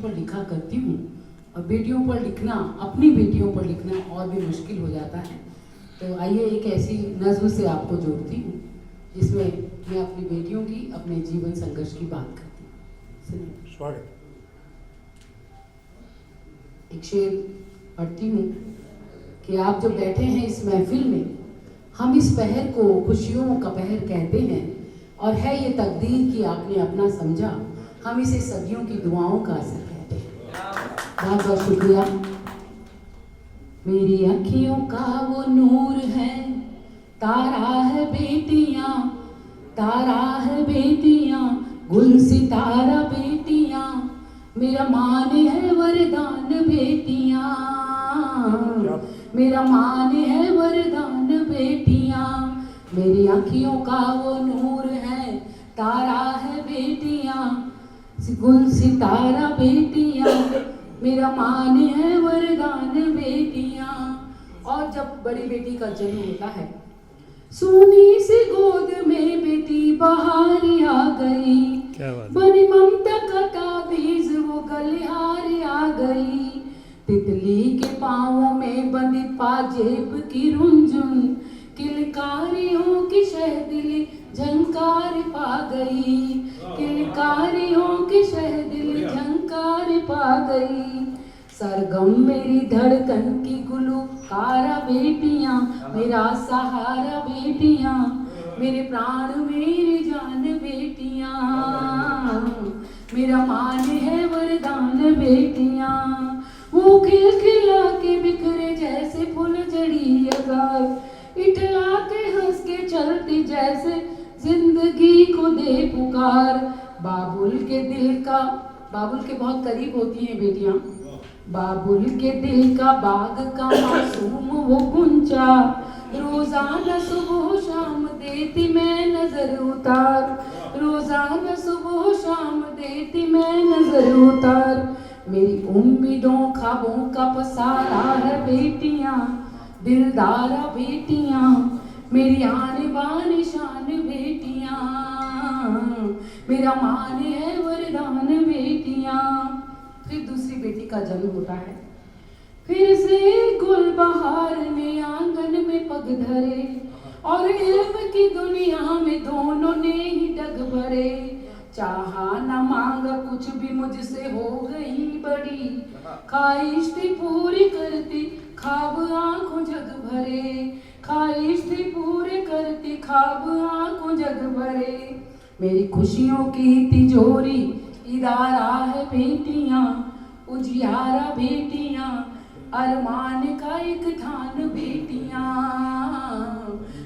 पर लिखा करती हूँ, और बेटियों पर लिखना, अपनी बेटियों पर लिखना और भी मुश्किल हो जाता है। तो आइए एक ऐसी नज़्म से आपको जोड़ती हूँ जिसमें मैं अपनी बेटियों की, अपने जीवन संघर्ष की बात करती हूँ। सुनिए। स्वागत। एक शेर पढ़ती हूँ कि आप जो बैठे हैं इस महफिल में, हम इस पहर को खुशियों का पहर कहते हैं, और है ये तकदीर कि आपने अपना समझा, हम इसे सदियों की दुआओं का असर कहते हैं। बहुत बहुत शुक्रिया। मेरी अखियों का वो नूर है, तारा है बेटियां, तारा है बेटियां, गुल सितारा बेटियां, मेरा मान है वरदान बेटियां, मेरा मान है वरदान बेटियां। मेरी अखियों का वो नूर है, तारा है बेटियां, गुल सितारा बेटियां, मेरा मान है वरदान बेटियां। और जब बड़ी बेटी का जन्म होता है, सोनी सी गोद में बेटी बहार आ गई, बनी ममता का ताबीज वो गलिहार आ गई, तितली के पाँवों में बंदी पाजेब की रुंझुन, किलकारियों की शहदिली झंकार पा गई, किलकारियों की शहदिली झंकार पा गई। सरगम मेरी धड़कन की गुलकारा बेटियां, मेरा सहारा बेटियां, मेरे प्राण मेरी जान बेटियां, मेरा मान है वरदान बेटियां। वो खिलखिला के बिखरे जैसे फुलझड़ी अगर, इठला के हंस के चलती जैसे जिंदगी को दे पुकार। बाबुल के दिल का, बाबुल के बहुत करीब होती हैं बेटियां, बाबुल के दिल का बाग का मासूम वो गुंजा, रोजाना सुबह शाम देती मैं नजर उतार, रोजाना सुबह शाम देती मैं नजर उतार। मेरी उम्मीदों ख्वाबों का पसारा है बेटियां, दिलदारा बेटियां, मेरी आने बाने शान बेटियां, मेरा मान है वरदान बेटियां। फिर दूसरी बेटी का जन्म होता है, फिर से गुलबहार ने आंगन में पग धरे, और इल्म की दुनिया में दोनों ने ही डग भरे। चाहा न मांगा कुछ भी मुझसे हो गई बड़ी, ख्वाहिश थी पूरी करती ख्वाब आंखों जग भरे, ख्वाहिश थी पूरी करती ख्वाब आंखों जग भरे। मेरी खुशियों की तिजोरी इदारा है बेटियां, उजियारा बेटियां, अरमान का एक थान बेटियां,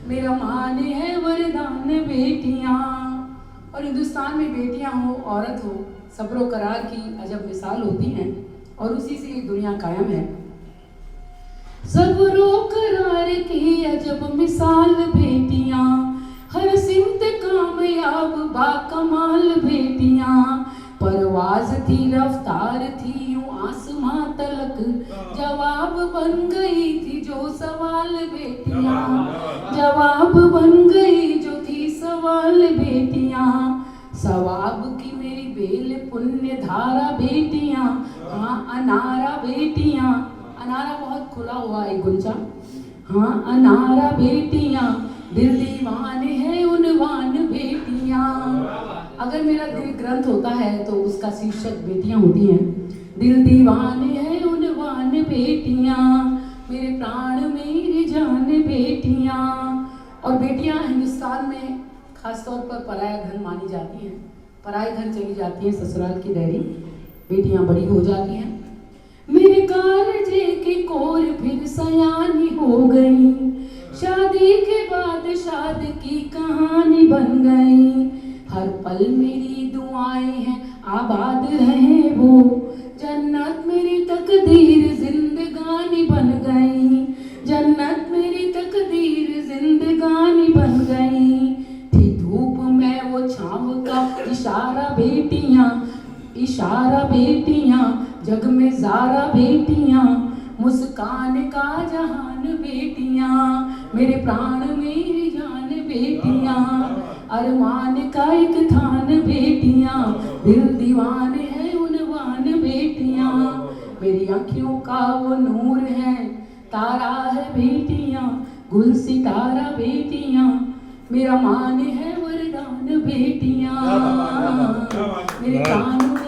मेरा मान है वरदान बेटियां। और हिंदुस्तान में बेटियां हो, औरत हो, सब्र व करार की अजब मिसाल होती हैं, और उसी से ये दुनिया कायम है। सब्र व करार की अजब मिसाल बेटियां, हर सिमत कामयाब बाकमाल बेटियां, परवाज थी रफ्तार थी यूं आसमां तलक, जवाब बन गई थी जो सवाल बेटियां, जवाब बन गई जो थी सवाल बेटियां। सवाब की मेरी बेल पुण्य धारा बेटियां, हाँ अनारा बेटियां, अनारा बहुत खुला हुआ एक गुंजा, हाँ अनारा बेटियां, दिल दीवाने है उनवान बेटियां। अगर मेरा दिल ग्रंथ होता है तो उसका शीर्षक बेटियां होती हैं। दिल दीवाने है उनवान बेटियां, मेरे प्राण मेरी जान बेटियां। और बेटियां हिंदुस्तान में खासतौर पर पराया धन मानी जाती हैं, पराए घर चली जाती हैं, ससुराल की डैडी, बेटियां बड़ी हो जाती हैं। मेरे कालजे की कोर फिर सयानी हो गई, शादी के बाद शादी की कहानी बन गई, हर पल मेरी दुआएं हैं आबाद रहे वो, जन्नत मेरी तकदीर जिंदगानी बन गई, जन्नत मेरी तकदीर जिंदगानी बन गई। थी धूप में वो छांव का इशारा बेटियां, इशारा बेटियां, जग में ज़ारा बेटियां, मुस्कान का जहान बेटियां, मेरे प्राण मेरी जान बेटियां, अरमान का एक थान बेटियां, दिल दीवाने है उनवान बेटियां। मेरी आँखों का वो नूर है, तारा है बेटियां, गुल सितारा बेटियां, मेरा मान है वरदान बेटियां, मेरे कानों